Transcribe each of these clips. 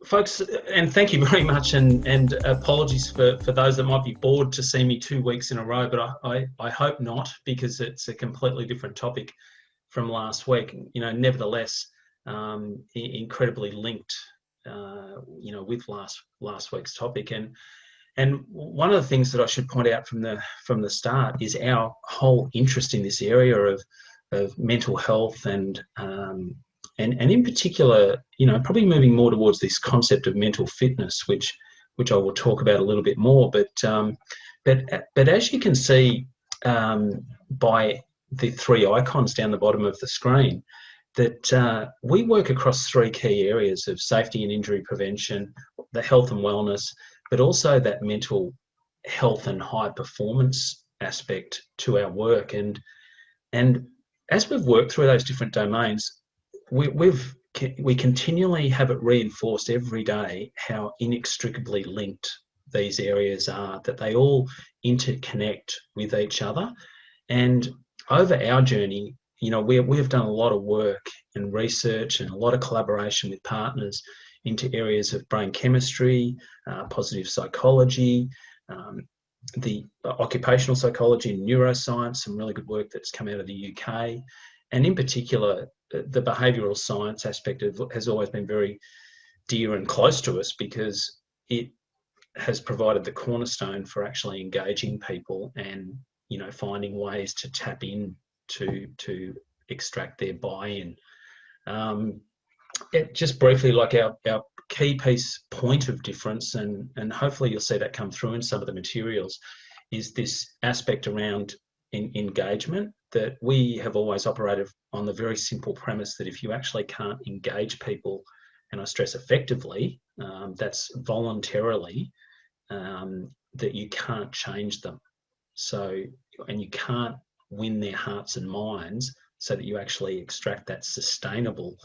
Folks, and thank you very much, and apologies for those that might be bored to see me 2 weeks in a row, but I hope not, because it's a completely different topic from last week. Nevertheless, incredibly linked, with last week's topic. And one of the things that I should point out from the start is our whole interest in this area of mental health and in particular, probably moving more towards this concept of mental fitness, which I will talk about a little bit more. But as you can see, by the three icons down the bottom of the screen, that we work across three key areas of safety and injury prevention, the health and wellness, but also that mental health and high performance aspect to our work. And as we've worked through those different domains, we continually have it reinforced every day how inextricably linked these areas are, that they all interconnect with each other. And over our journey, we've done a lot of work and research and a lot of collaboration with partners into areas of brain chemistry, positive psychology, the occupational psychology and neuroscience, some really good work that's come out of the UK. And in particular, the behavioural science aspect has always been very dear and close to us, because it has provided the cornerstone for actually engaging people and, finding ways to tap in to extract their buy-in. Just briefly, like our key point of difference, and hopefully you'll see that come through in some of the materials, is this aspect around engagement, that we have always operated on the very simple premise that if you actually can't engage people, and I stress effectively, that's voluntarily, that you can't change them. And you can't win their hearts and minds so that you actually extract that sustainable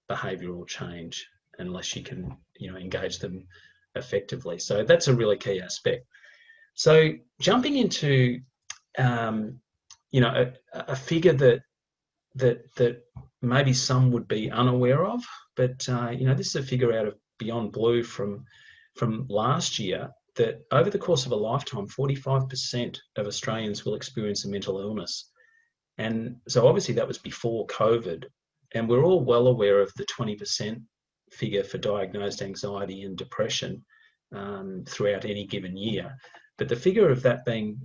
behavioural change unless you can, engage them effectively. So that's a really key aspect. So jumping into a figure that maybe some would be unaware of, but this is a figure out of Beyond Blue from last year, that over the course of a lifetime, 45% of Australians will experience a mental illness. And so obviously that was before COVID, and we're all well aware of the 20% figure for diagnosed anxiety and depression throughout any given year. But the figure of that being,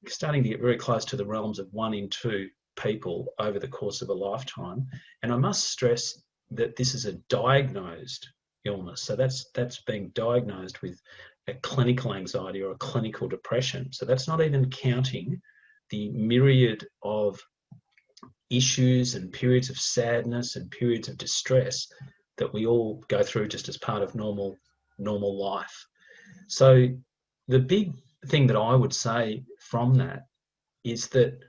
starting to get very close to the realms of 1 in 2 people over the course of a lifetime. And I must stress that this is a diagnosed illness. So that's being diagnosed with a clinical anxiety or a clinical depression. So that's not even counting the myriad of issues and periods of sadness and periods of distress that we all go through just as part of normal life. So the big thing that I would say from that is that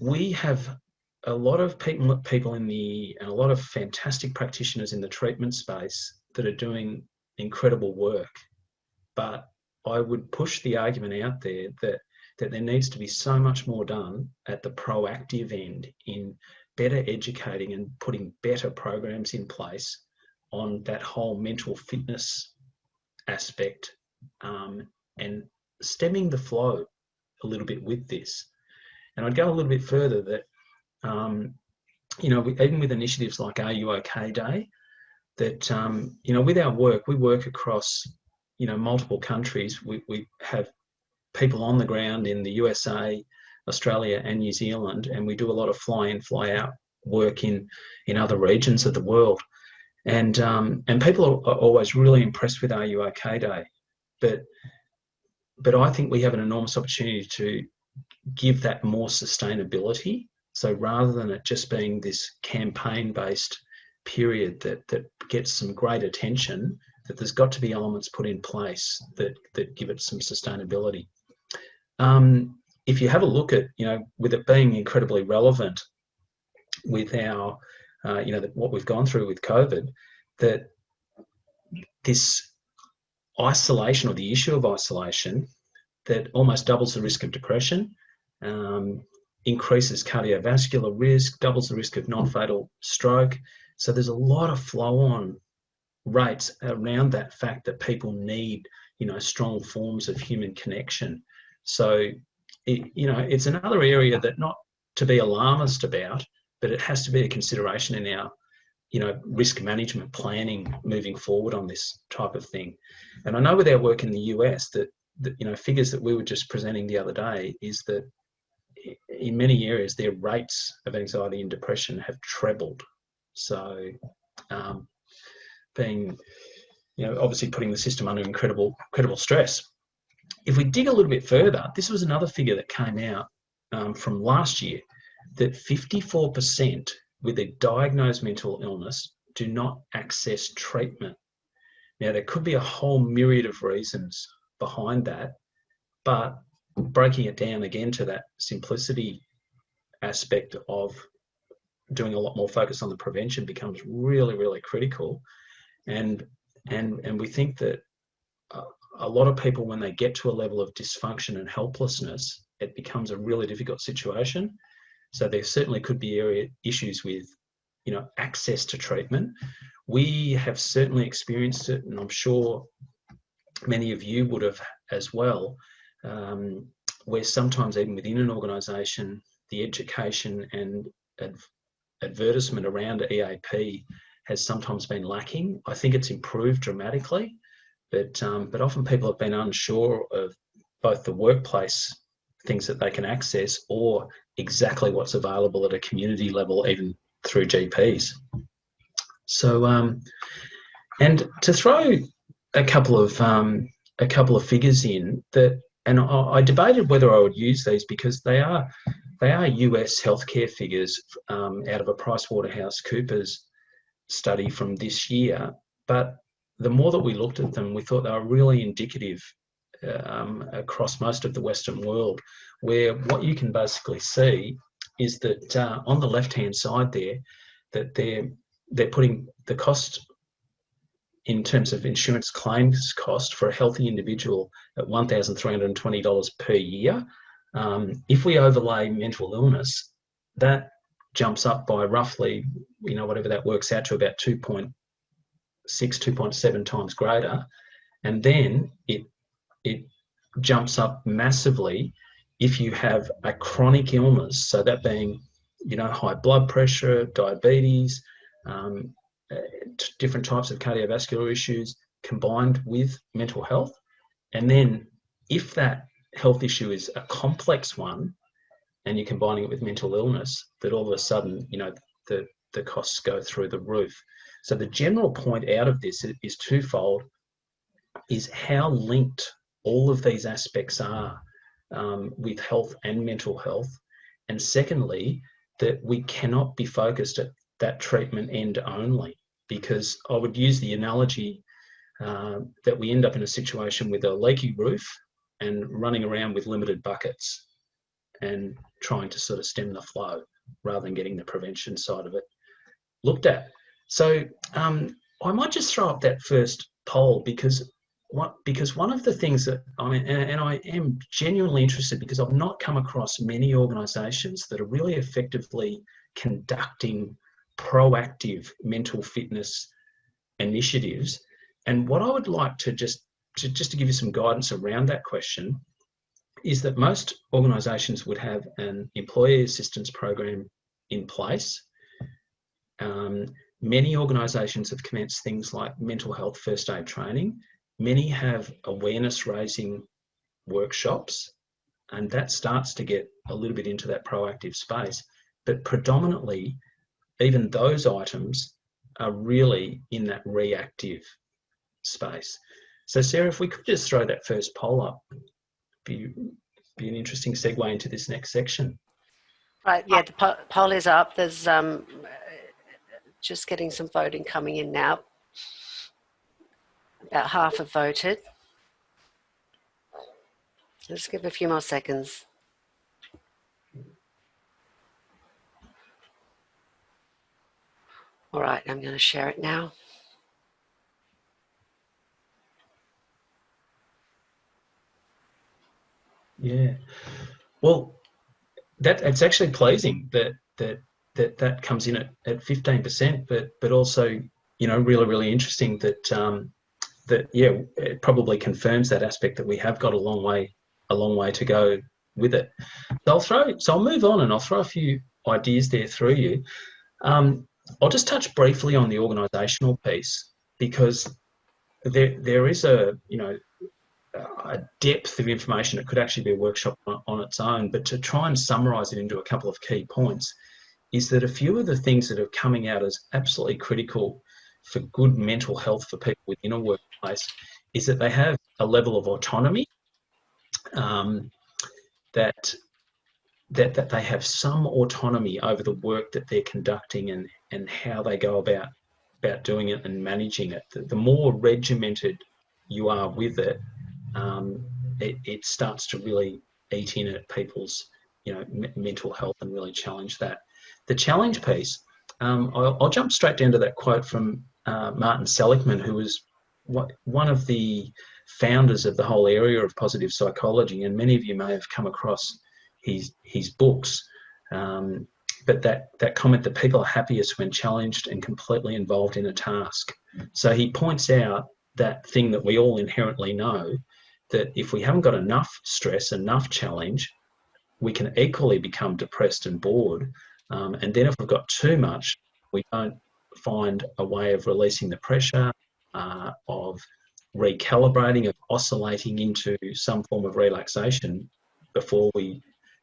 we have a lot of people and a lot of fantastic practitioners in the treatment space that are doing incredible work. But I would push the argument out there that there needs to be so much more done at the proactive end in better educating and putting better programs in place on that whole mental fitness aspect, and stemming the flow a little bit with this. And I'd go a little bit further that, even with initiatives like Are You OK Day, that, with our work, we work across, multiple countries. We have people on the ground in the USA, Australia and New Zealand, and we do a lot of fly in, fly out work in other regions of the world. And people are always really impressed with Are You OK Day. But I think we have an enormous opportunity to give that more sustainability. So rather than it just being this campaign-based period that gets some great attention, that there's got to be elements put in place that give it some sustainability. If you have a look at, with it being incredibly relevant with our, what we've gone through with COVID, that this isolation, or the issue of isolation, that almost doubles the risk of depression, increases cardiovascular risk, doubles the risk of non-fatal stroke. So there's a lot of flow-on rates around that fact that people need, strong forms of human connection. So, it's another area that, not to be alarmist about, but it has to be a consideration in our, risk management planning moving forward on this type of thing. And I know with our work in the US that figures that we were just presenting the other day is that in many areas their rates of anxiety and depression have trebled. So being, obviously putting the system under incredible stress. If we dig a little bit further, this was another figure that came out from last year, that 54% with a diagnosed mental illness do not access treatment. Now, there could be a whole myriad of reasons behind that, but breaking it down again to that simplicity aspect of doing a lot more focus on the prevention becomes really, really critical. And we think that a lot of people, when they get to a level of dysfunction and helplessness, it becomes a really difficult situation. So there certainly could be issues with, access to treatment. We have certainly experienced it, and I'm sure many of you would have as well, where sometimes even within an organisation, the education and advertisement around EAP has sometimes been lacking. I think it's improved dramatically, but often people have been unsure of both the workplace things that they can access or exactly what's available at a community level, even through GPs. So, and to throw a couple of figures in that, and I debated whether I would use these because they are US healthcare figures out of a PricewaterhouseCoopers study from this year. But the more that we looked at them, we thought they were really indicative across most of the Western world, where what you can basically see is that on the left-hand side there, that they're putting the cost in terms of insurance claims cost for a healthy individual at $1,320 per year. If we overlay mental illness, that jumps up by roughly, whatever that works out to, about 2.6, 2.7 times greater. And then it jumps up massively if you have a chronic illness, so that being, high blood pressure, diabetes, different types of cardiovascular issues combined with mental health. And then if that health issue is a complex one and you're combining it with mental illness, that all of a sudden, the costs go through the roof. So the general point out of this is twofold, is how linked all of these aspects are with health and mental health. And secondly, that we cannot be focused at that treatment end only, because I would use the analogy that we end up in a situation with a leaky roof and running around with limited buckets and trying to sort of stem the flow rather than getting the prevention side of it looked at. So I might just throw up that first poll because one of the things that and I am genuinely interested, because I've not come across many organisations that are really effectively conducting proactive mental fitness initiatives. And what I would like to just to give you some guidance around that question is that most organisations would have an employee assistance program in place. Many organisations have commenced things like mental health first aid training. Many have awareness raising workshops, and that starts to get a little bit into that proactive space. But predominantly, even those items are really in that reactive space. So Sarah, if we could just throw that first poll up, be an interesting segue into this next section. Right, yeah, the poll is up. There's just getting some voting coming in now. About half have voted. Let's give it a few more seconds. All right, I'm going to share it now. Yeah, well, it's actually pleasing that comes in at 15%, but also really, really interesting that yeah, it probably confirms that aspect that we have got a long way to go with it. So I'll move on and I'll throw a few ideas there through you. I'll just touch briefly on the organisational piece, because there is a depth of information. It could actually be a workshop on its own, but to try and summarise it into a couple of key points is that a few of the things that are coming out as absolutely critical for good mental health for people within a workplace is that they have a level of autonomy, that they have some autonomy over the work that they're conducting and how they go about doing it and managing it. The more regimented you are with it, it starts to really eat in at people's mental health and really challenge that. The challenge piece, I'll jump straight down to that quote from Martin Seligman, who was one of the founders of the whole area of positive psychology, and many of you may have come across his books. But that comment that people are happiest when challenged and completely involved in a task. So he points out that thing that we all inherently know, that if we haven't got enough stress, enough challenge, we can equally become depressed and bored. And then if we've got too much, we don't find a way of releasing the pressure, of recalibrating, of oscillating into some form of relaxation before we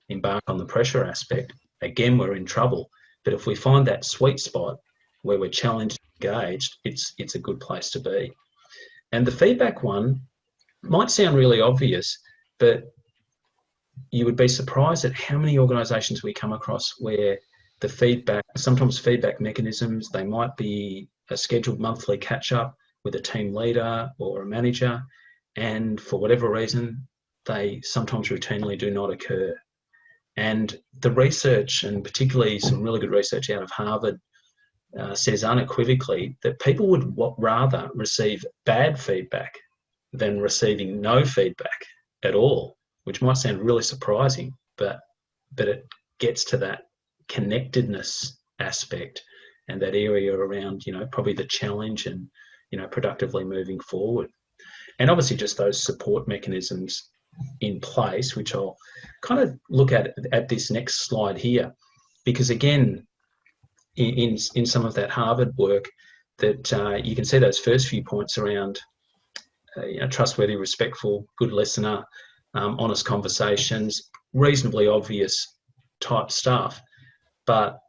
embark on the pressure aspect. Again, we're in trouble. But if we find that sweet spot where we're challenged, engaged, it's a good place to be. And the feedback one might sound really obvious, but you would be surprised at how many organisations we come across where sometimes feedback mechanisms, they might be a scheduled monthly catch-up with a team leader or a manager, and for whatever reason, they sometimes routinely do not occur. And the research, and particularly some really good research out of Harvard, says unequivocally that people would rather receive bad feedback than receiving no feedback at all, which might sound really surprising, but it gets to that connectedness aspect and that area around, probably the challenge and, productively moving forward. And obviously just those support mechanisms in place, which I'll kind of look at this next slide here, because again, in some of that Harvard work, that you can see those first few points around trustworthy, respectful, good listener, honest conversations, reasonably obvious type stuff. But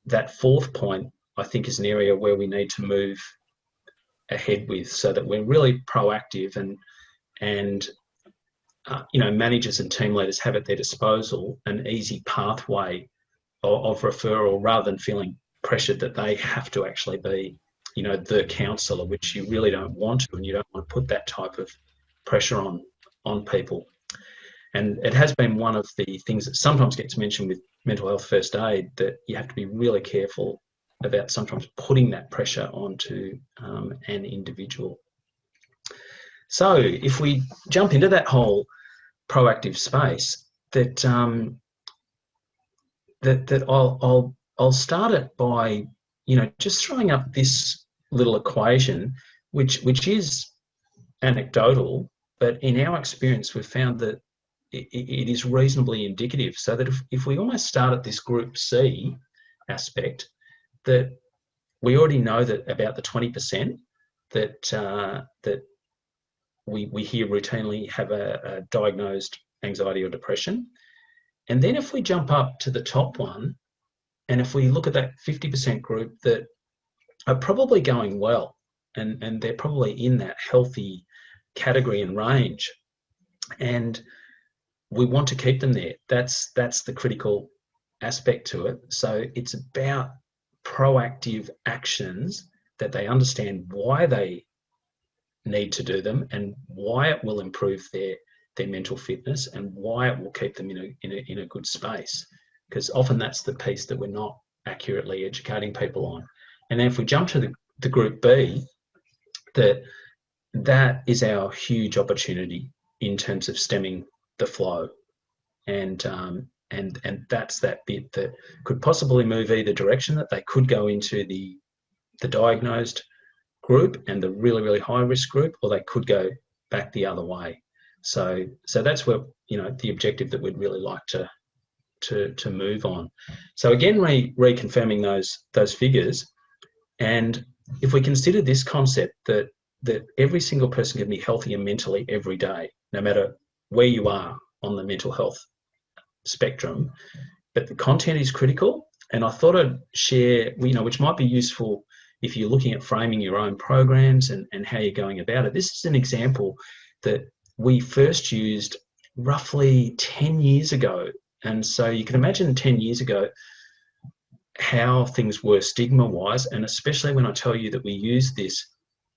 that fourth point, I think, is an area where we need to move ahead with, so that we're really proactive and managers and team leaders have at their disposal an easy pathway of referral, rather than feeling pressured that they have to actually be, the counsellor, which you really don't want to, and you don't want to put that type of pressure on people. And it has been one of the things that sometimes gets mentioned with mental health first aid, that you have to be really careful about sometimes putting that pressure onto an individual. So if we jump into that whole proactive space, that I'll start it by just throwing up this little equation, which is anecdotal, but in our experience we've found that it is reasonably indicative. So that if we almost start at this group C aspect, that we already know that about the 20% that we hear routinely have a diagnosed anxiety or depression. And then if we jump up to the top one, and if we look at that 50% group that are probably going well, and they're probably in that healthy category and range, and we want to keep them there. That's the critical aspect to it. So it's about proactive actions that they understand why they need to do them and why it will improve their mental fitness and why it will keep them in a good space. Because often that's the piece that we're not accurately educating people on. And then if we jump to the group B, that is our huge opportunity in terms of stemming the flow. And that's that bit that could possibly move either direction, that they could go into the diagnosed group and the really, really high risk group, or they could go back the other way. So that's where, you know, the objective that we'd really like to move on. So again, reconfirming those figures, and if we consider this concept that every single person can be healthier mentally every day, no matter where you are on the mental health spectrum, but the content is critical. And I thought I'd share, you know, which might be useful if you're looking at framing your own programs and how you're going about it. This is an example that we first used roughly 10 years ago. And so you can imagine 10 years ago how things were stigma-wise, and especially when I tell you that we use this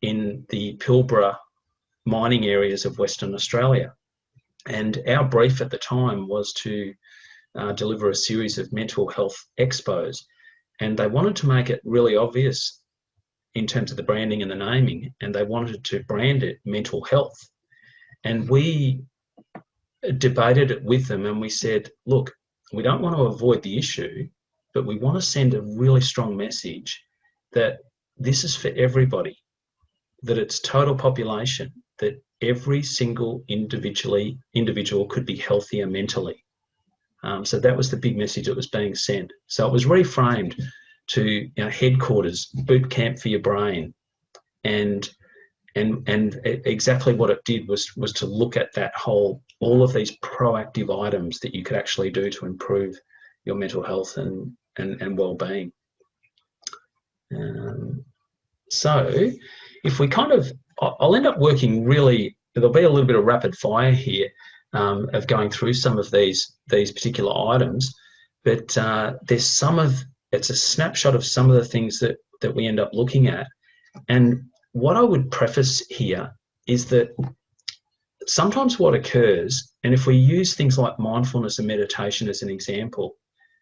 in the Pilbara mining areas of Western Australia. And our brief at the time was to deliver a series of mental health expos, and they wanted to make it really obvious in terms of the branding and the naming, and they wanted to brand it mental health. And we debated it with them, and we said, look, we don't want to avoid the issue, but we want to send a really strong message that this is for everybody, that it's total population, that every single individual could be healthier mentally. So that was the big message that was being sent. So it was reframed to, you know, headquarters, boot camp for your brain, and exactly what it did was to look at that whole, all of these proactive items that you could actually do to improve your mental health and well-being. So if we kind of, I'll end up working really, there'll be a little bit of rapid fire here of going through some of these particular items, but it's a snapshot of some of the things that we end up looking at. And what I would preface here is that sometimes what occurs, and if we use things like mindfulness and meditation as an example,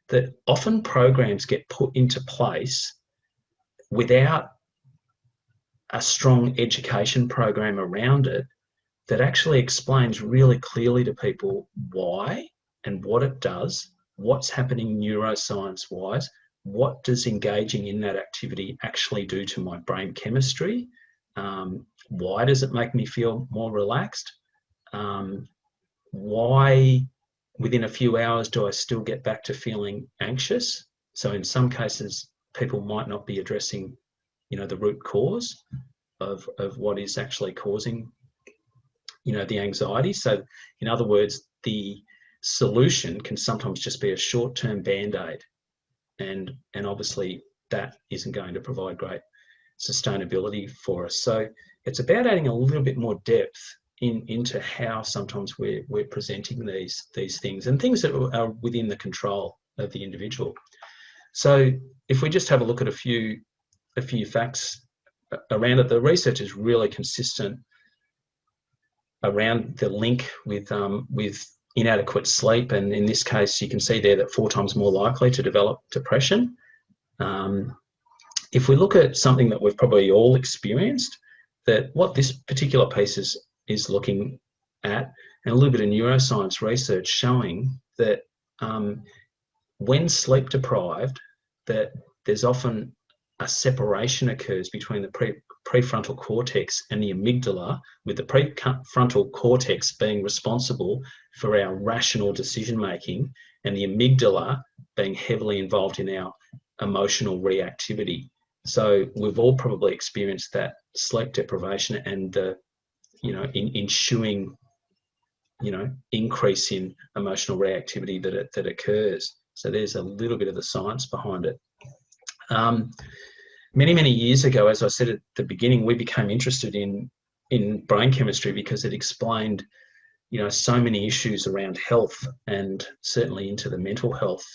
that often programs get put into place without a strong education program around it that actually explains really clearly to people why and what it does, what's happening neuroscience-wise, what does engaging in that activity actually do to my brain chemistry, why does it make me feel more relaxed, why within a few hours do I still get back to feeling anxious. So in some cases, people might not be addressing, you know, the root cause of what is actually causing, you know, the anxiety. So in other words, the solution can sometimes just be a short-term band-aid, and obviously that isn't going to provide great sustainability for us. So it's about adding a little bit more depth into how sometimes we're presenting these things, and things that are within the control of the individual. So if we just have a look at a few facts around it, the research is really consistent around the link with inadequate sleep, and in this case you can see there that 4 times more likely to develop depression. If we look at something that we've probably all experienced, that what this particular piece is looking at, and a little bit of neuroscience research showing that when sleep deprived, that there's often a separation occurs between the prefrontal cortex and the amygdala, with the prefrontal cortex being responsible for our rational decision making and the amygdala being heavily involved in our emotional reactivity. So we've all probably experienced that sleep deprivation and the, you know, ensuing, you know, increase in emotional reactivity that occurs. So there's a little bit of the science behind it. Many years ago, as I said at the beginning, we became interested in brain chemistry because it explained, you know, so many issues around health, and certainly into the mental health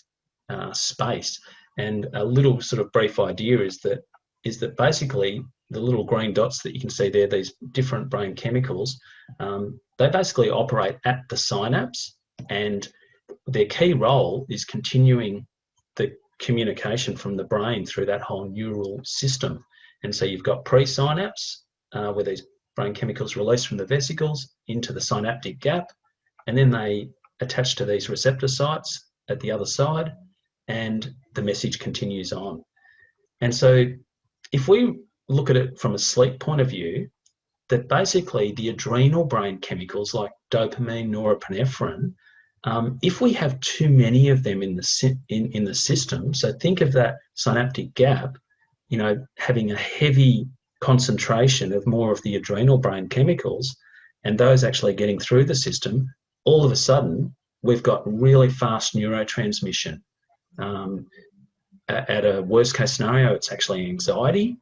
space. And a little sort of brief idea is that basically the little green dots that you can see there, these different brain chemicals, they basically operate at the synapse, and their key role is continuing the communication from the brain through that whole neural system. And so you've got pre-synapse, where these brain chemicals release from the vesicles into the synaptic gap, and then they attach to these receptor sites at the other side, and the message continues on. And so if we look at it from a sleep point of view, that basically the adrenal brain chemicals like dopamine, norepinephrine, if we have too many of them in the system, so think of that synaptic gap, having a heavy concentration of more of the adrenal brain chemicals, and those actually getting through the system, all of a sudden we've got really fast neurotransmission. At a worst case scenario, it's actually anxiety,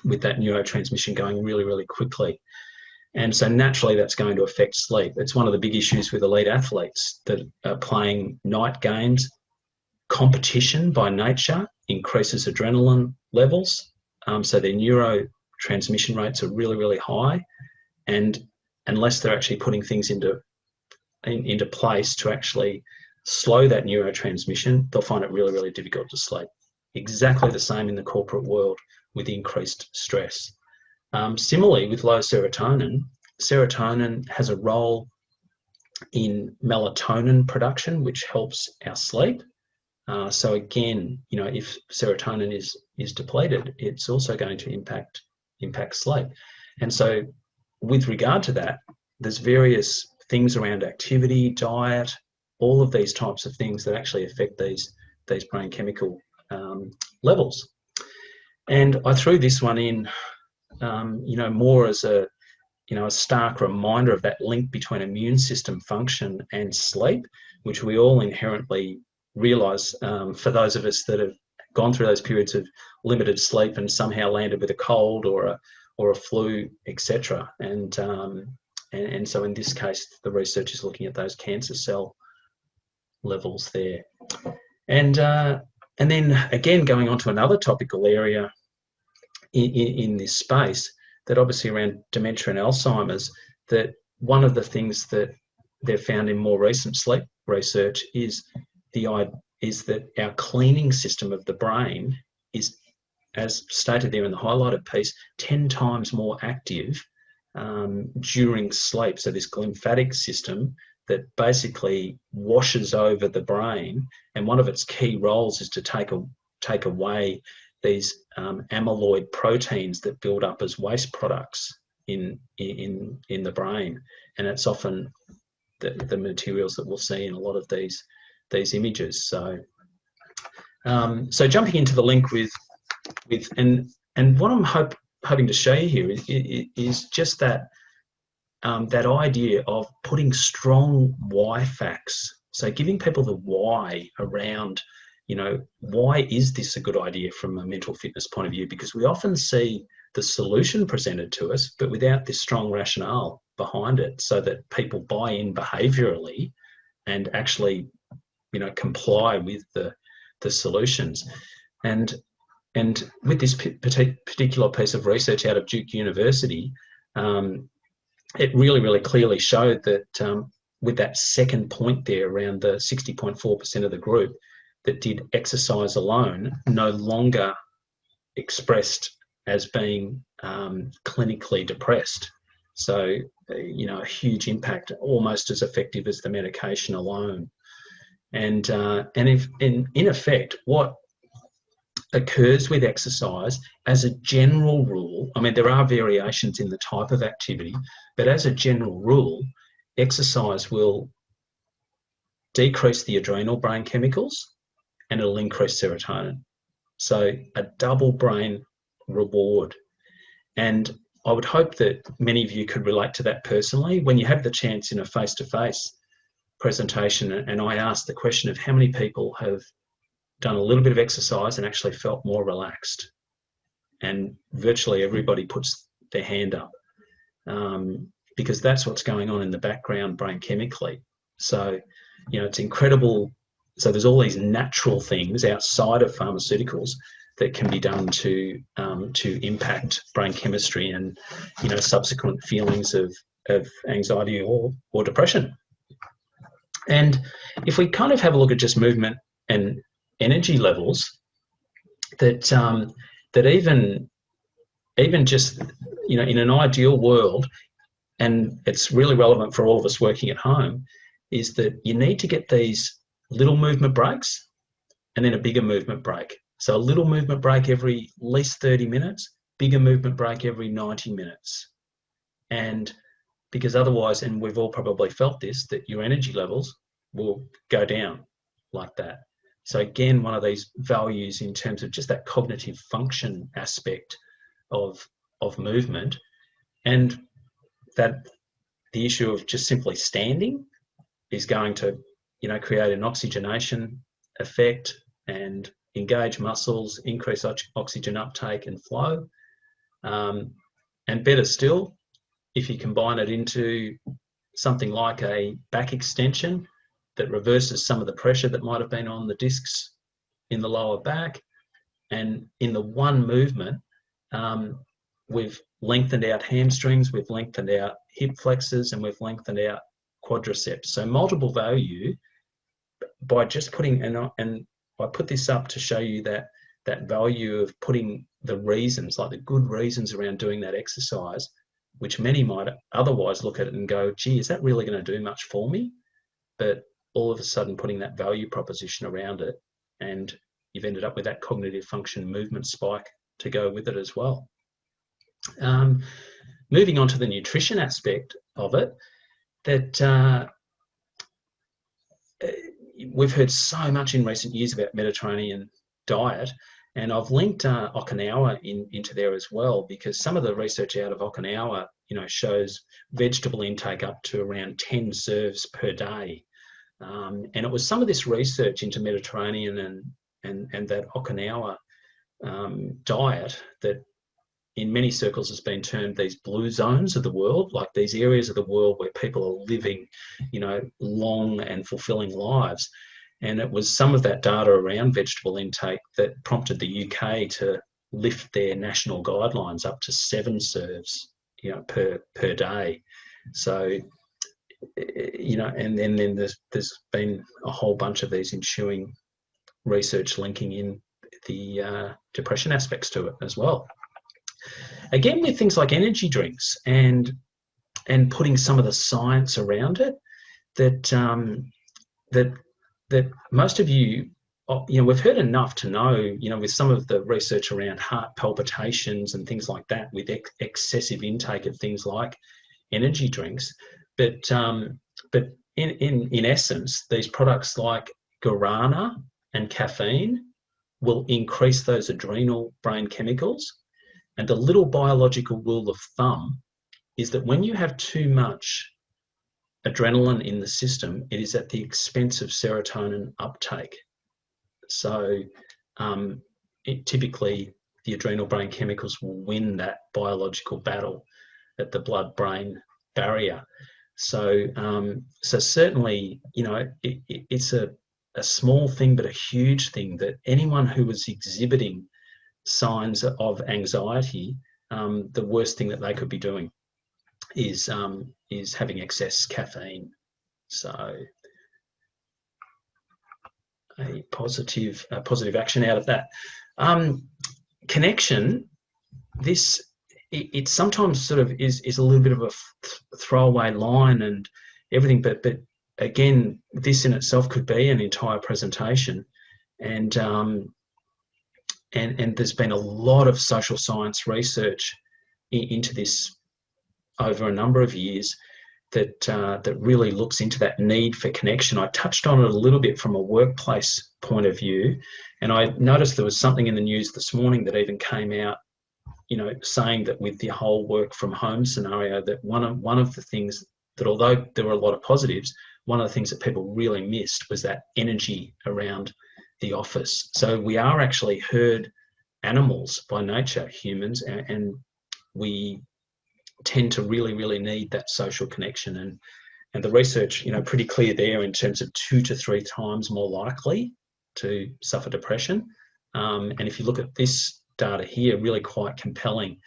with that neurotransmission going really, really quickly. And so naturally that's going to affect sleep. It's one of the big issues with elite athletes that are playing night games. Competition by nature increases adrenaline levels, so their neurotransmission rates are really, really high. And unless they're actually putting things into place to actually slow that neurotransmission, they'll find it really, really difficult to sleep. Exactly the same in the corporate world with increased stress. Similarly, with low serotonin, serotonin has a role in melatonin production, which helps our sleep. So again, if serotonin is depleted, it's also going to impact sleep. And so with regard to that, there's various things around activity, diet, all of these types of things that actually affect these brain chemical levels. And I threw this one in, more as a stark reminder of that link between immune system function and sleep, which we all inherently realise, for those of us that have gone through those periods of limited sleep and somehow landed with a cold or a flu, etc. And so in this case, the research is looking at those cancer cell levels there. And then again, going on to another topical area in this space, that obviously around dementia and Alzheimer's, that one of the things that they've found in more recent sleep research is that our cleaning system of the brain is, as stated there in the highlighted piece, 10 times more active during sleep. So this lymphatic system that basically washes over the brain, and one of its key roles is to take away these amyloid proteins that build up as waste products in the brain, and it's often the materials that we'll see in a lot of these images. So jumping into the link with and what I'm hoping to show you here is just that idea of putting strong why facts. So giving people the why around, why is this a good idea from a mental fitness point of view? Because we often see the solution presented to us, but without this strong rationale behind it, so that people buy in behaviourally and actually, comply with the solutions. And with this particular piece of research out of Duke University, it really, really clearly showed that with that second point there, around the 60.4% of the group that did exercise alone no longer expressed as being clinically depressed. So, a huge impact, almost as effective as the medication alone. And if in effect, what occurs with exercise as a general rule, I mean, there are variations in the type of activity, but as a general rule, exercise will decrease the adrenal brain chemicals and it'll increase serotonin. So a double brain reward. And I would hope that many of you could relate to that personally. When you have the chance in a face-to-face presentation, and I asked the question of how many people have done a little bit of exercise and actually felt more relaxed, and virtually everybody puts their hand up, because that's what's going on in the background brain chemically. So, it's incredible. So there's all these natural things outside of pharmaceuticals that can be done to impact brain chemistry and subsequent feelings of anxiety or depression. And if we kind of have a look at just movement and energy levels, that even just in an ideal world, and it's really relevant for all of us working at home, is that you need to get these little movement breaks and then a bigger movement break. So a little movement break every at least 30 minutes, bigger movement break every 90 minutes. And because otherwise, and we've all probably felt this, that your energy levels will go down like that. So again, one of these values in terms of just that cognitive function aspect of movement, and that the issue of just simply standing is going to, create an oxygenation effect and engage muscles, increase oxygen uptake and flow. And better still, if you combine it into something like a back extension that reverses some of the pressure that might have been on the discs in the lower back, and in the one movement, we've lengthened out hamstrings, we've lengthened out hip flexors, and we've lengthened out quadriceps. So multiple value by just putting, and I put this up to show you that value of putting the reasons, like the good reasons around doing that exercise, which many might otherwise look at it and go, gee, is that really going to do much for me? But all of a sudden putting that value proposition around it, and you've ended up with that cognitive function movement spike to go with it as well. Moving on to the nutrition aspect of it, that we've heard so much in recent years about Mediterranean diet, and I've linked Okinawa into there as well, because some of the research out of Okinawa, shows vegetable intake up to around 10 serves per day. And it was some of this research into Mediterranean and that Okinawa diet that in many circles has been termed these blue zones of the world, like these areas of the world where people are living, long and fulfilling lives. And it was some of that data around vegetable intake that prompted the UK to lift their national guidelines up to 7 serves, per day. So, and then there's been a whole bunch of these ensuing research linking in the depression aspects to it as well. Again, with things like energy drinks and putting some of the science around it, that most of you, we've heard enough to know, with some of the research around heart palpitations and things like that, with excessive intake of things like energy drinks. But in essence, these products like guarana and caffeine will increase those adrenal brain chemicals. And the little biological rule of thumb is that when you have too much adrenaline in the system, it is at the expense of serotonin uptake. So typically the adrenal brain chemicals will win that biological battle at the blood-brain barrier. So certainly, it's a small thing, but a huge thing, that anyone who was exhibiting signs of anxiety, the worst thing that they could be doing is having excess caffeine. So a positive action out of that. Connection, it sometimes sort of is a little bit of a throwaway line and everything, but again, this in itself could be an entire presentation. And there's been a lot of social science research into this over a number of years that really looks into that need for connection. I touched on it a little bit from a workplace point of view, and I noticed there was something in the news this morning that even came out, saying that with the whole work from home scenario, that one of the things that, although there were a lot of positives, one of the things that people really missed was that energy around the office. So we are actually herd animals by nature, humans, and we tend to really, really need that social connection. And the research, pretty clear there in terms of 2 to 3 times more likely to suffer depression. And if you look at this data here, really quite compelling.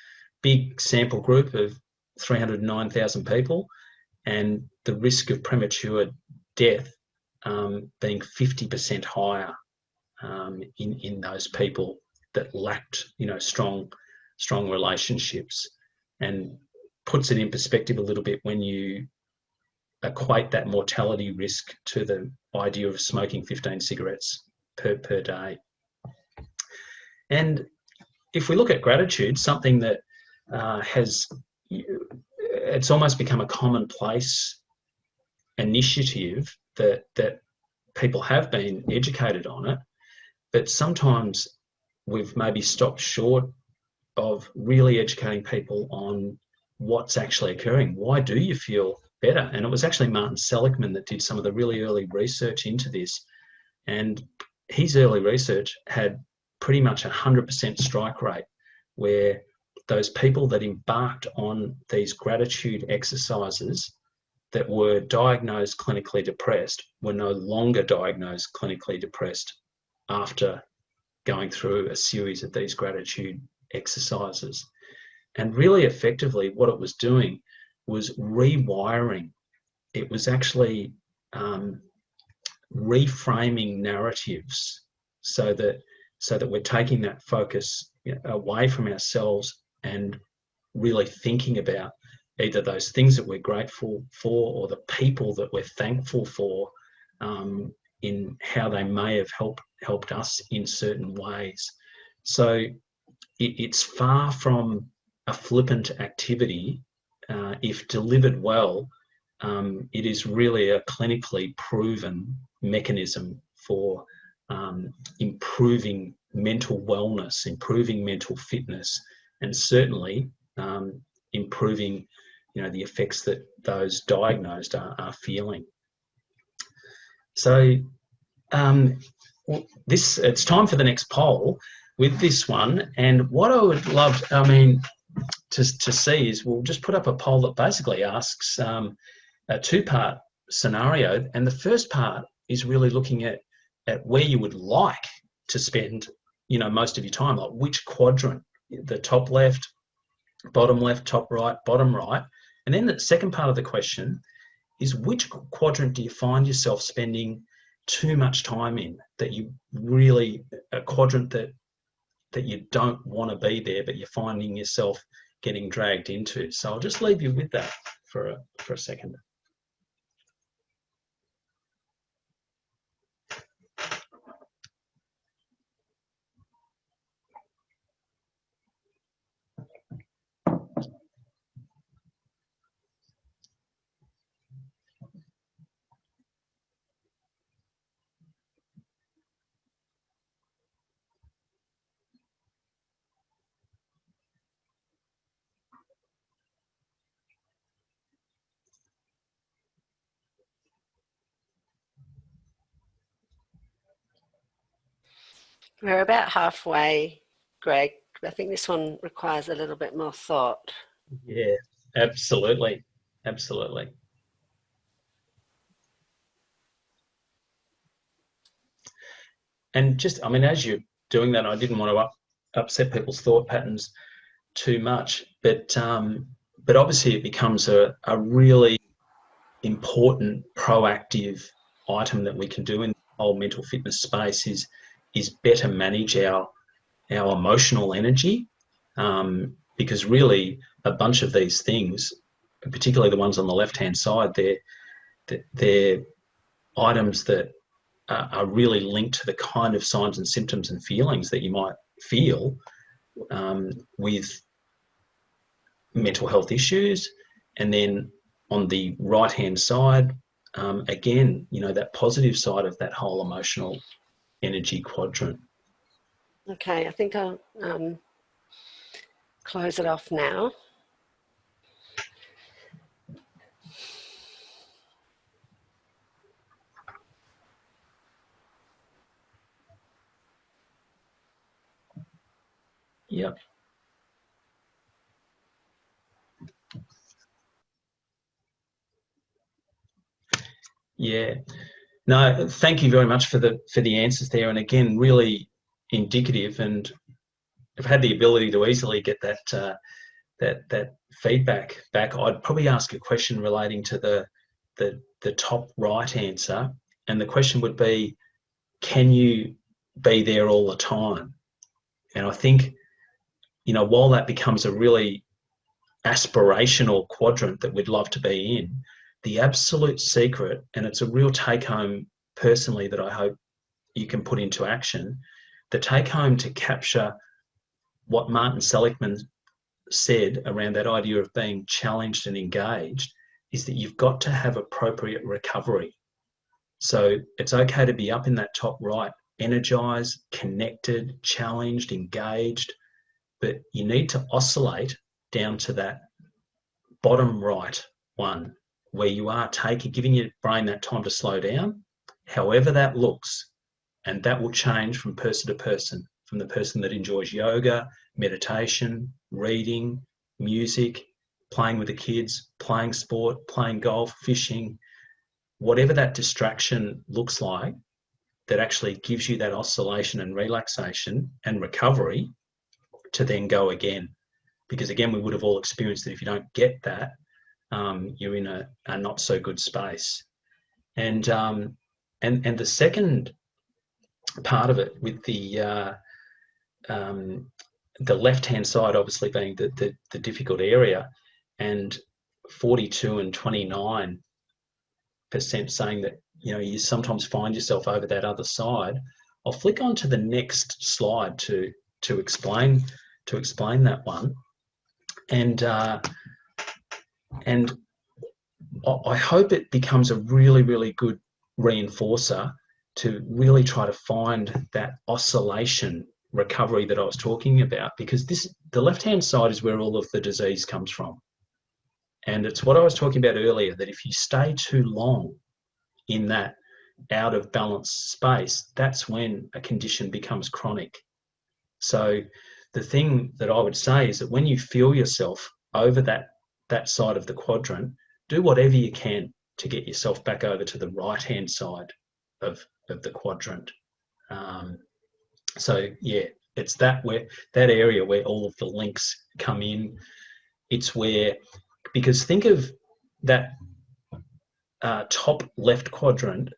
Big sample group of 309,000 people, and the risk of premature death being 50% higher in those people that lacked, strong relationships, and puts it in perspective a little bit when you equate that mortality risk to the idea of smoking 15 cigarettes per day. And if we look at gratitude, something that it's almost become a commonplace initiative that people have been educated on it, but sometimes we've maybe stopped short of really educating people on what's actually occurring. Why do you feel better? And it was actually Martin Seligman that did some of the really early research into this. And his early research had pretty much 100% strike rate, where those people that embarked on these gratitude exercises that were diagnosed clinically depressed were no longer diagnosed clinically depressed after going through a series of these gratitude exercises. And really effectively, what it was doing was rewiring. It was actually reframing narratives so that we're taking that focus away from ourselves and really thinking about either those things that we're grateful for or the people that we're thankful for, in how they may have helped us in certain ways. So it's far from a flippant activity. If delivered well, it is really a clinically proven mechanism for improving mental wellness, improving mental fitness, and certainly improving, the effects that those diagnosed are feeling. So it's time for the next poll with this one. And what I would love, to see is we'll just put up a poll that basically asks a two-part scenario. And the first part is really looking at where you would like to spend, most of your time, like which quadrant, the top left, top right, bottom right. And then the second part of the question is which quadrant do you find yourself spending too much time in, that you really, a quadrant that you don't want to be there, but you're finding yourself getting dragged into. So I'll just leave you with that for a second. We're about halfway, Greg. I think this one requires a little bit more thought. Yeah, absolutely. Absolutely. And just, as you're doing that, I didn't want to upset people's thought patterns too much, but obviously it becomes a really important proactive item that we can do in the whole mental fitness space is better manage our emotional energy, because really a bunch of these things, particularly the ones on the left-hand side, they're items that are really linked to the kind of signs and symptoms and feelings that you might feel with mental health issues. And then on the right-hand side, again, that positive side of that whole emotional energy quadrant. Okay, I think I'll close it off now. Yep. Yeah. No, thank you very much for the answers there. And again, really indicative, and I've had the ability to easily get that feedback back. I'd probably ask a question relating to the top right answer, and the question would be, can you be there all the time? And I think, while that becomes a really aspirational quadrant that we'd love to be in, the absolute secret, and it's a real take home personally that I hope you can put into action, the take home to capture what Martin Seligman said around that idea of being challenged and engaged is that you've got to have appropriate recovery. So it's okay to be up in that top right, energized, connected, challenged, engaged, but you need to oscillate down to that bottom right one where you are giving your brain that time to slow down, however that looks. And that will change from person to person, from the person that enjoys yoga, meditation, reading, music, playing with the kids, playing sport, playing golf, fishing, whatever that distraction looks like, that actually gives you that oscillation and relaxation and recovery to then go again. Because again, we would have all experienced that if you don't get that, you're in a not so good space. And the second part of it, with the left-hand side obviously being the difficult area, and 42 and 29% saying that you sometimes find yourself over that other side. I'll flick on to the next slide to explain that one, and I hope it becomes a really, really good reinforcer to really try to find that oscillation recovery that I was talking about, because the left-hand side is where all of the disease comes from. And it's what I was talking about earlier, that if you stay too long in that out of balance space, that's when a condition becomes chronic. So the thing that I would say is that when you feel yourself over that side of the quadrant, do whatever you can to get yourself back over to the right-hand side of the quadrant. So yeah, it's that area where all of the links come in. It's where, because think of that top left quadrant,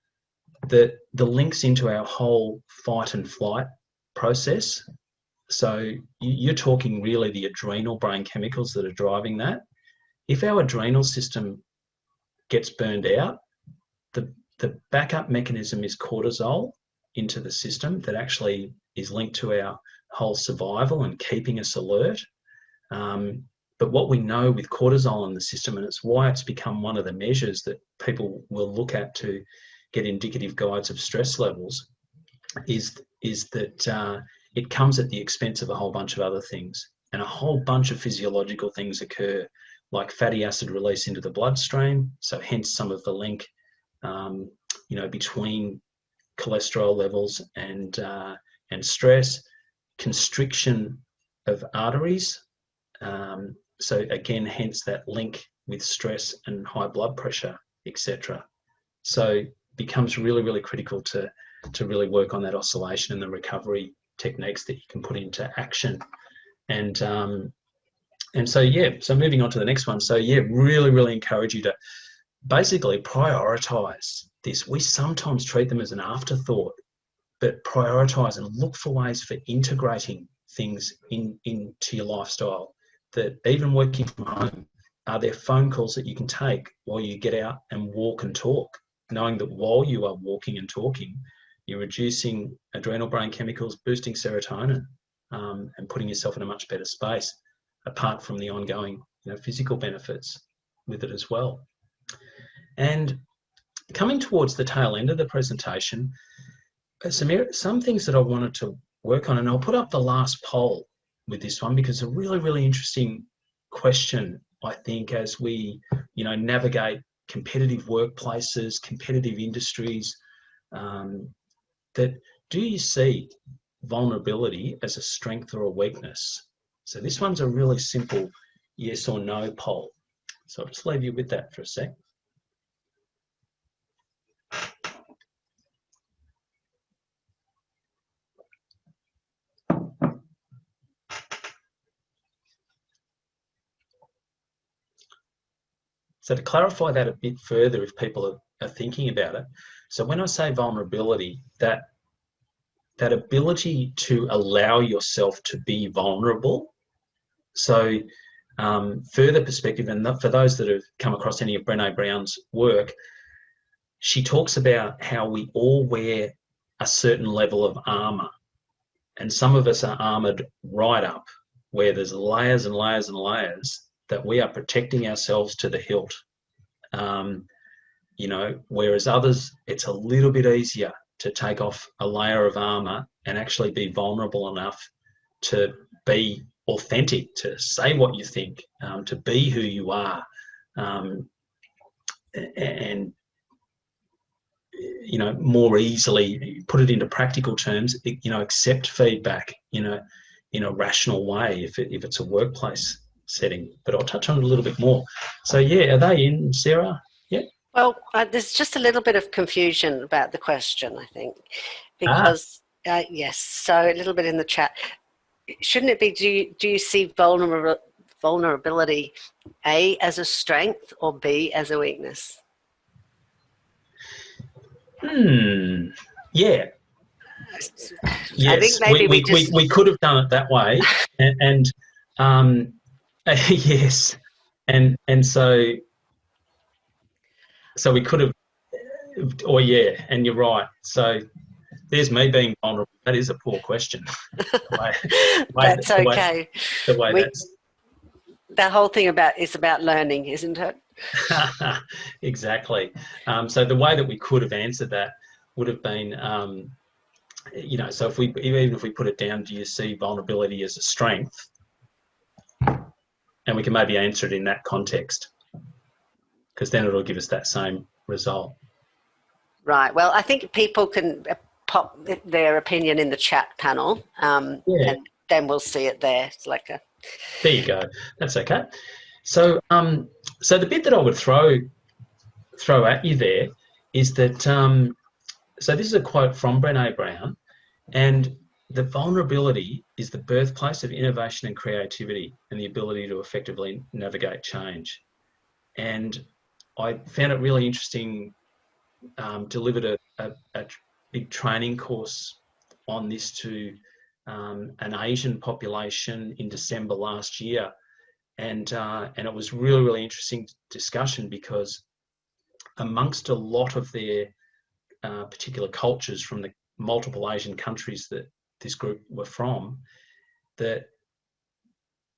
the links into our whole fight and flight process. So you're talking really the adrenal brain chemicals that are driving that. If our adrenal system gets burned out, the backup mechanism is cortisol into the system that actually is linked to our whole survival and keeping us alert. But what we know with cortisol in the system, and it's why it's become one of the measures that people will look at to get indicative guides of stress levels, is that it comes at the expense of a whole bunch of other things. And a whole bunch of physiological things occur, like fatty acid release into the bloodstream. So hence some of the link, between cholesterol levels and stress, constriction of arteries. So again, hence that link with stress and high blood pressure, etc. So it becomes really, really critical to really work on that oscillation and the recovery techniques that you can put into action. And so moving on to the next one. So really, really encourage you to basically prioritize this. We sometimes treat them as an afterthought, but prioritize and look for ways for integrating things into your lifestyle. That even working from home, are there phone calls that you can take while you get out and walk and talk, knowing that while you are walking and talking, you're reducing adrenal brain chemicals, boosting serotonin, and putting yourself in a much better space, apart from the ongoing physical benefits with it as well. And coming towards the tail end of the presentation, some things that I wanted to work on, and I'll put up the last poll with this one because it's a really, really interesting question, I think, as we navigate competitive workplaces, competitive industries, that do you see vulnerability as a strength or a weakness? So this one's a really simple yes or no poll. So I'll just leave you with that for a sec. So to clarify that a bit further, if people are thinking about it, so when I say vulnerability, that ability to allow yourself to be vulnerable. So further perspective, and for those that have come across any of Brené Brown's work, she talks about how we all wear a certain level of armor. And some of us are armored right up, where there's layers and layers and layers that we are protecting ourselves to the hilt. Whereas others, it's a little bit easier to take off a layer of armor and actually be vulnerable enough to be authentic, to say what you think, to be who you are, and more easily, put it into practical terms, accept feedback in a rational way if it's a workplace setting. But I'll touch on it a little bit more. So yeah, are they in, Sarah? Yeah. Well, there's just a little bit of confusion about the question, I think, because yes, so a little bit in the chat. Shouldn't it be, do you see vulnerability A as a strength or B as a weakness? Yeah. Yes. I think maybe we could have done it that way, and yes, and so we could have, or yeah, and you're right. So there's me being vulnerable. That is a poor question. That's okay. The way that's the whole thing is about learning, isn't it? Exactly. So the way that we could have answered that would have been, so even if we put it down, do you see vulnerability as a strength? And we can maybe answer it in that context, because then it'll give us that same result. Right. Well, I think people can pop their opinion in the chat panel, and then we'll see it there. It's like a. There you go. That's okay. So, so the bit that I would throw at you there is that. So this is a quote from Brené Brown, and the vulnerability is the birthplace of innovation and creativity and the ability to effectively navigate change. And I found it really interesting. Delivered a big training course on this to an Asian population in December last year, and it was really interesting discussion, because amongst a lot of their particular cultures from the multiple Asian countries that this group were from, that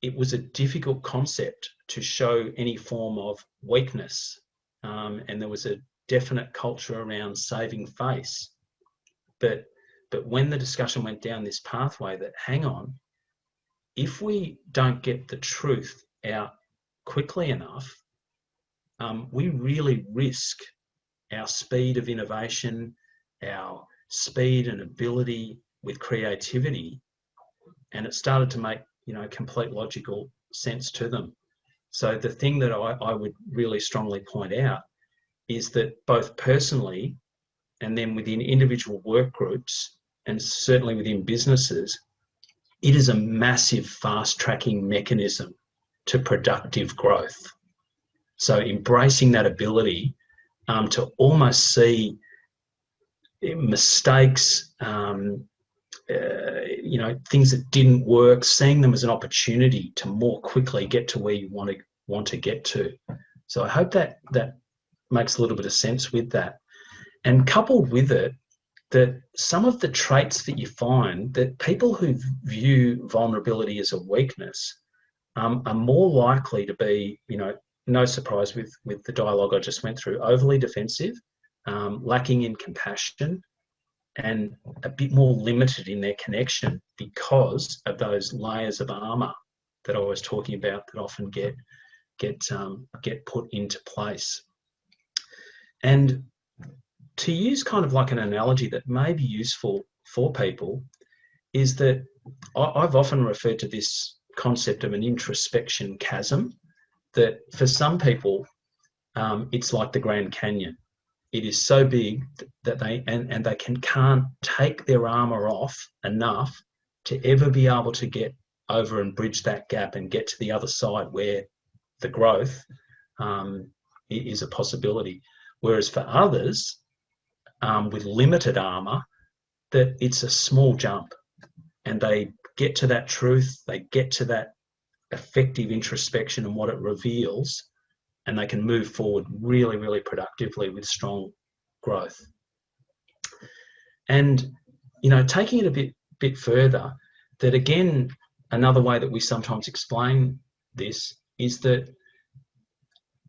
it was a difficult concept to show any form of weakness, and there was a definite culture around saving face. But when the discussion went down this pathway that, hang on, if we don't get the truth out quickly enough, we really risk our speed of innovation, our speed and ability with creativity. And it started to make, complete logical sense to them. So the thing that I would really strongly point out is that both personally and then within individual work groups, and certainly within businesses, it is a massive fast-tracking mechanism to productive growth. So embracing that ability to almost see mistakes, things that didn't work, seeing them as an opportunity to more quickly get to where you want to get to. So I hope that makes a little bit of sense with that. And coupled with it, that some of the traits that you find, that people who view vulnerability as a weakness are more likely to be, no surprise with the dialogue I just went through, overly defensive, lacking in compassion, and a bit more limited in their connection because of those layers of armour that I was talking about that often get put into place. And to use kind of like an analogy that may be useful for people is that I've often referred to this concept of an introspection chasm, that for some people, it's like the Grand Canyon. It is so big that they can't take their armor off enough to ever be able to get over and bridge that gap and get to the other side where the growth is a possibility. Whereas for others, with limited armor, that it's a small jump, and they get to that truth, they get to that effective introspection and what it reveals, and they can move forward really, really productively with strong growth. And, taking it a bit bit further, that again, another way that we sometimes explain this is that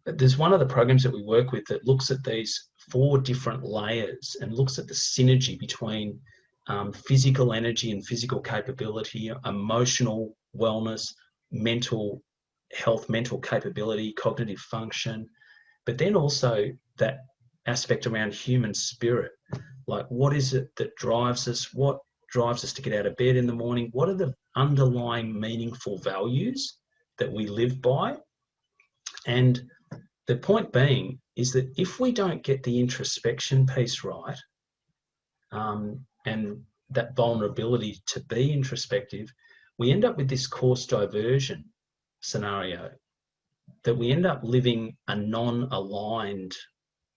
there's one of the programs that we work with that looks at these 4 different layers and looks at the synergy between physical energy and physical capability, emotional wellness, mental health, mental capability, cognitive function, but then also that aspect around human spirit. Like, what is it that drives us? What drives us to get out of bed in the morning? What are the underlying meaningful values that we live by? And the point being is that if we don't get the introspection piece right, and that vulnerability to be introspective, we end up with this course diversion scenario, that we end up living a non-aligned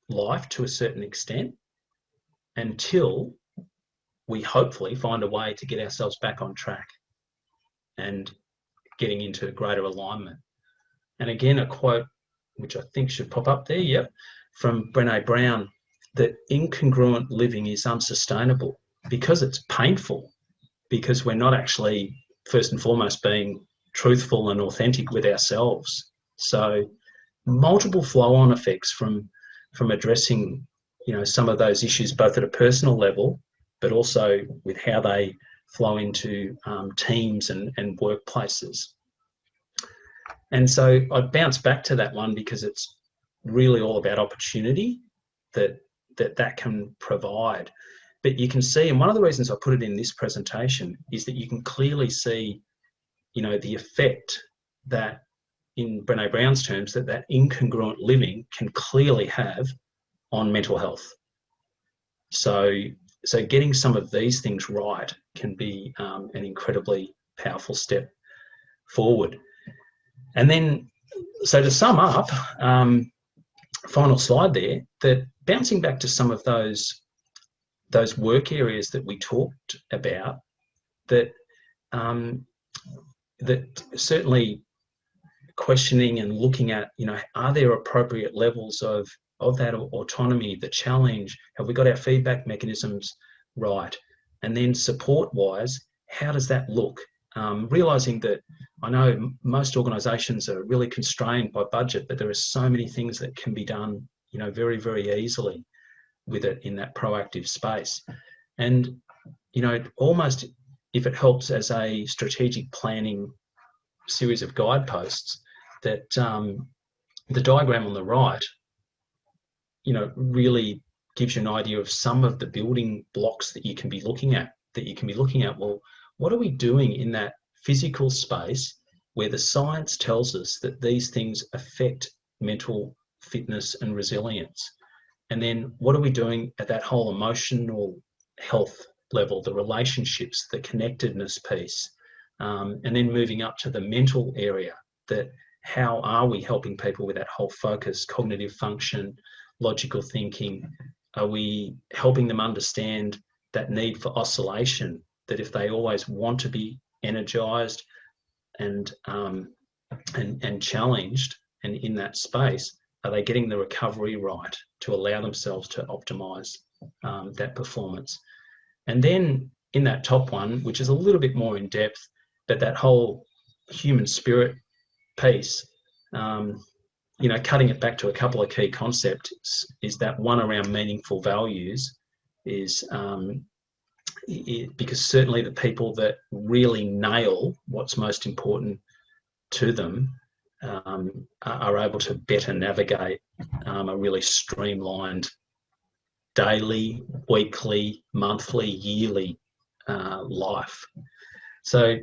life to a certain extent until we hopefully find a way to get ourselves back on track and getting into greater alignment. And again, a quote which I think should pop up there, yep, from Brené Brown, that incongruent living is unsustainable because it's painful, because we're not actually, first and foremost, being truthful and authentic with ourselves. So multiple flow-on effects from addressing, you know, some of those issues, both at a personal level, but also with how they flow into teams and workplaces. And so I'd bounce back to that one because it's really all about opportunity that can provide. But you can see, and one of the reasons I put it in this presentation is that you can clearly see, you know, the effect that, in Brené Brown's terms, that incongruent living can clearly have on mental health. So getting some of these things right can be an incredibly powerful step forward. And then, so to sum up, final slide there, that bouncing back to some of those work areas that we talked about, that that certainly questioning and looking at, you know, are there appropriate levels of that autonomy, the challenge? Have we got our feedback mechanisms right? And then support-wise, how does that look? Realising that I know most organisations are really constrained by budget, but there are so many things that can be done, you know, very, very easily with it in that proactive space. And, you know, almost, if it helps as a strategic planning series of guideposts, that the diagram on the right, you know, really gives you an idea of some of the building blocks that you can be looking at, well, what are we doing in that physical space where the science tells us that these things affect mental fitness and resilience? And then what are we doing at that whole emotional health level, the relationships, the connectedness piece? And then moving up to the mental area, that how are we helping people with that whole focus, cognitive function, logical thinking? Are we helping them understand that need for oscillation, that if they always want to be energized and challenged and in that space, are they getting the recovery right to allow themselves to optimize that performance? And then in that top one, which is a little bit more in depth, but that whole human spirit piece, you know, cutting it back to a couple of key concepts, is that one around meaningful values is because certainly the people that really nail what's most important to them are able to better navigate a really streamlined daily, weekly, monthly, yearly life. So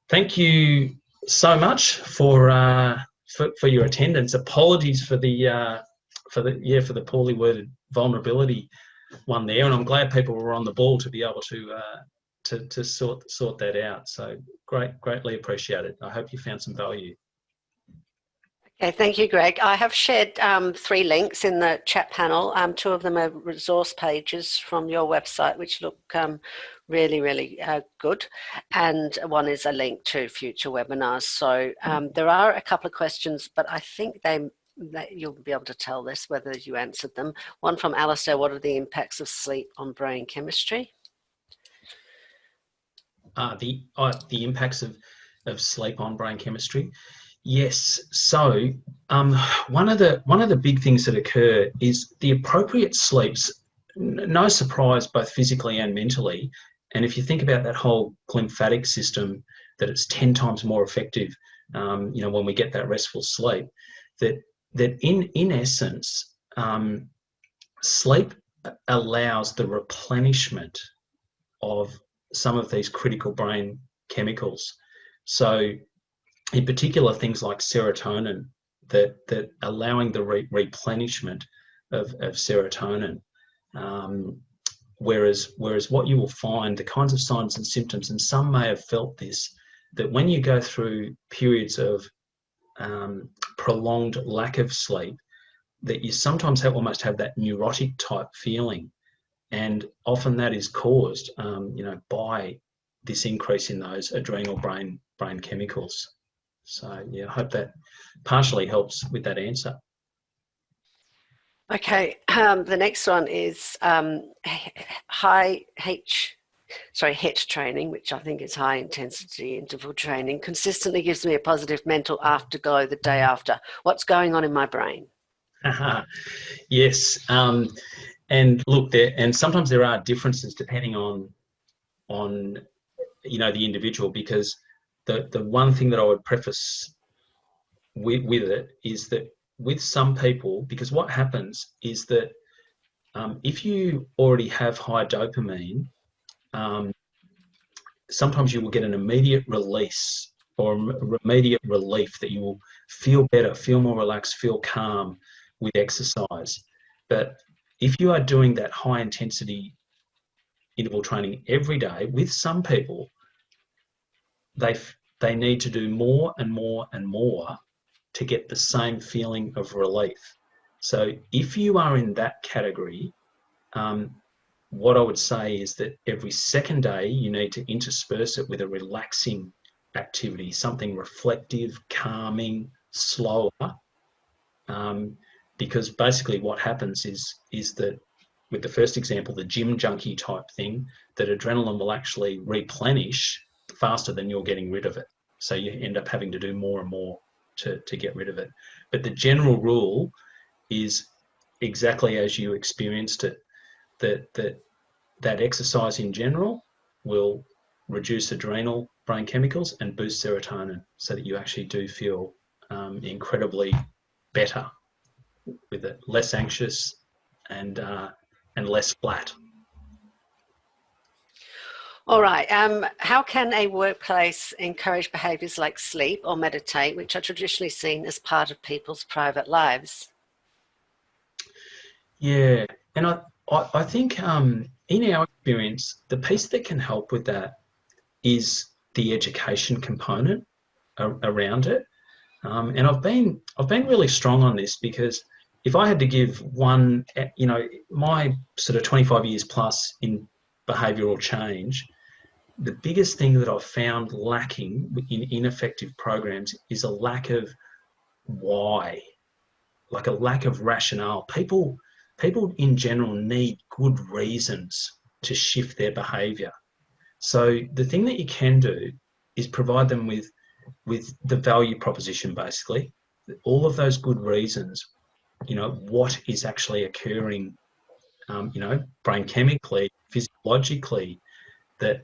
thank you so much for your attendance. Apologies for the poorly worded vulnerability one there, and I'm glad people were on the ball to be able to sort that out. So greatly appreciate it. I hope you found some value. Okay, thank you, Greg. I have shared 3 links in the chat panel. 2 of them are resource pages from your website, which look really, really good. And one is a link to future webinars. So there are a couple of questions, but I think that you'll be able to tell this, whether you answered them. One from Alistair: what are the impacts of sleep on brain chemistry? The impacts of sleep on brain chemistry. Yes. So one of the big things that occur is the appropriate sleeps. No surprise, both physically and mentally. And if you think about that whole glymphatic system, that it's 10 times more effective. When we get that restful sleep, that in essence, sleep allows the replenishment of some of these critical brain chemicals. So in particular, things like serotonin, that allowing the replenishment of serotonin. Whereas what you will find, the kinds of signs and symptoms, and some may have felt this, that when you go through periods of prolonged lack of sleep, that you sometimes almost have that neurotic type feeling. And often that is caused, by this increase in those adrenal brain chemicals. So yeah, I hope that partially helps with that answer. Okay, the next one is HIIT training, which I think is high intensity interval training, consistently gives me a positive mental afterglow the day after. What's going on in my brain? Yes. And look, sometimes there are differences depending on the individual, because the one thing that I would preface with it is that with some people, because what happens is that if you already have high dopamine, sometimes you will get an immediate release or immediate relief, that you will feel better, feel more relaxed, feel calm with exercise. But if you are doing that high intensity interval training every day, with some people, they need to do more and more and more to get the same feeling of relief. So if you are in that category, what I would say is that every second day you need to intersperse it with a relaxing activity, something reflective, calming, slower, because basically what happens is that, with the first example, the gym junkie type thing, that adrenaline will actually replenish faster than you're getting rid of it. So you end up having to do more and more to get rid of it. But the general rule is exactly as you experienced it, that exercise in general will reduce adrenal brain chemicals and boost serotonin, so that you actually do feel incredibly better with it, less anxious and less flat. All right. How can a workplace encourage behaviours like sleep or meditate, which are traditionally seen as part of people's private lives? Yeah, and I think in our experience, the piece that can help with that is the education component around it. And I've been really strong on this, because if I had to give one, my sort of 25 years plus in behavioural change, the biggest thing that I've found lacking in ineffective programs is a lack of why, like a lack of rationale. People in general need good reasons to shift their behaviour. So the thing that you can do is provide them with the value proposition, basically, all of those good reasons, what is actually occurring, brain chemically, physiologically, that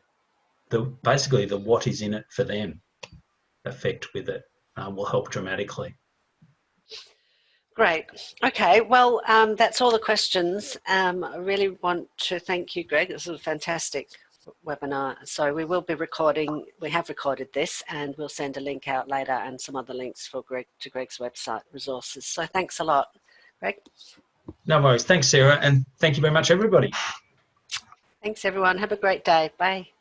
basically the what is in it for them effect with it will help dramatically. Great. Okay. Well, that's all the questions. I really want to thank you, Greg. This was a fantastic webinar. So we will be recording, we have recorded this, and we'll send a link out later and some other links for Greg's website resources. So thanks a lot, Greg. No worries. Thanks, Sarah. And thank you very much, everybody. Thanks, everyone. Have a great day. Bye.